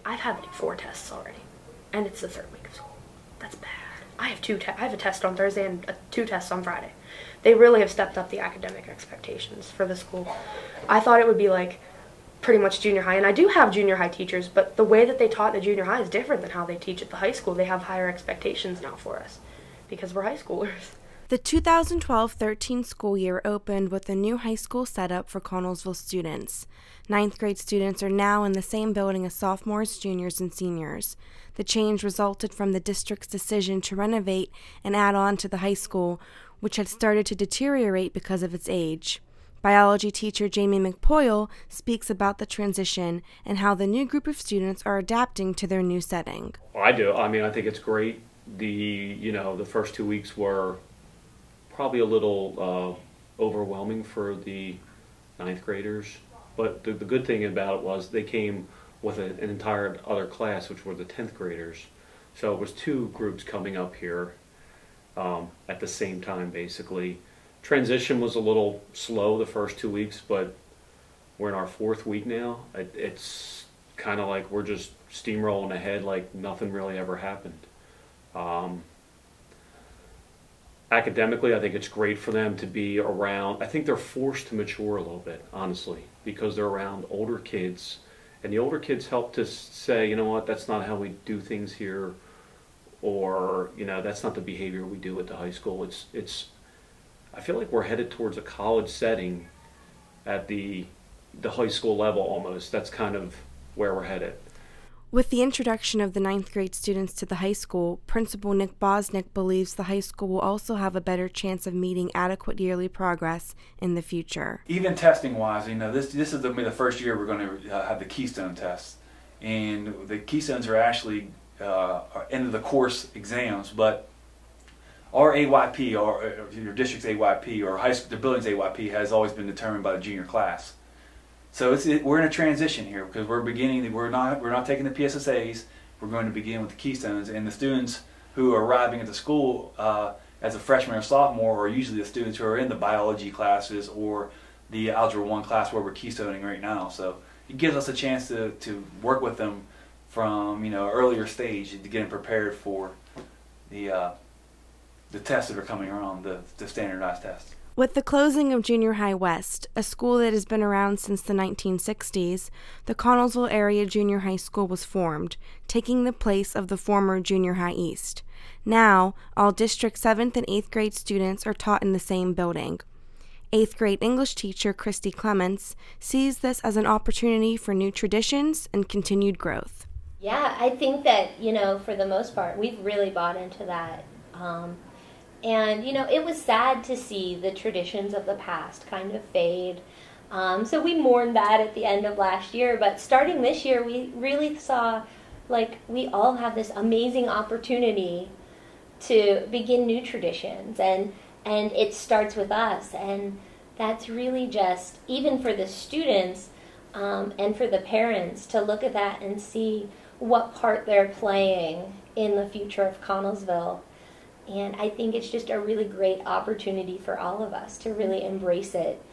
I've had like 4 tests already, and it's the 3rd week of school. That's bad. I have a test on Thursday and 2 tests on Friday. They really have stepped up the academic expectations for the school. I thought it would be like pretty much junior high, and I do have junior high teachers, but the way that they taught in the junior high is different than how they teach at the high school. They have higher expectations now for us because we're high schoolers. The 2012-13 school year opened with a new high school setup for Connellsville students. 9th grade students are now in the same building as sophomores, juniors, and seniors. The change resulted from the district's decision to renovate and add on to the high school, which had started to deteriorate because of its age. Biology teacher Jamie McPoyle speaks about the transition and how the new group of students are adapting to their new setting. Well, I do. I mean, I think it's great. The first 2 weeks were probably a little overwhelming for the 9th graders, but the good thing about it was they came with an entire other class, which were the 10th graders. So it was 2 groups coming up here at the same time, basically. Transition was a little slow the first 2 weeks, but we're in our 4th week now. It's kind of like we're just steamrolling ahead like nothing really ever happened. Academically, I think it's great for them to be around. I think they're forced to mature a little bit, honestly, because they're around older kids. And the older kids help to say, you know what, that's not how we do things here, or, that's not the behavior we do at the high school. I feel like we're headed towards a college setting at the high school level almost. That's kind of where we're headed. With the introduction of the 9th grade students to the high school, Principal Nick Bosnic believes the high school will also have a better chance of meeting adequate yearly progress in the future. Even testing-wise, this is the first year we're going to have the Keystone tests, and the Keystones are actually end of the course exams. But our AYP, or your district's AYP, or the building's AYP, has always been determined by the junior class. So we're in a transition here because we're not taking the PSSAs. We're going to begin with the Keystones, and the students who are arriving at the school as a freshman or sophomore are usually the students who are in the biology classes or the Algebra 1 class where we're keystoning right now. So it gives us a chance to work with them from earlier stage to get them prepared for the tests that are coming around, the standardized tests. With the closing of Junior High West, a school that has been around since the 1960s, the Connellsville Area Junior High School was formed, taking the place of the former Junior High East. Now, all District 7th and 8th grade students are taught in the same building. 8th grade English teacher Kristy Clements sees this as an opportunity for new traditions and continued growth. Yeah, I think that, for the most part, we've really bought into that. And, it was sad to see the traditions of the past kind of fade. So we mourned that at the end of last year. But starting this year, we really saw, we all have this amazing opportunity to begin new traditions. And it starts with us. And that's really just, even for the students and for the parents, to look at that and see what part they're playing in the future of Connellsville. And I think it's just a really great opportunity for all of us to really embrace it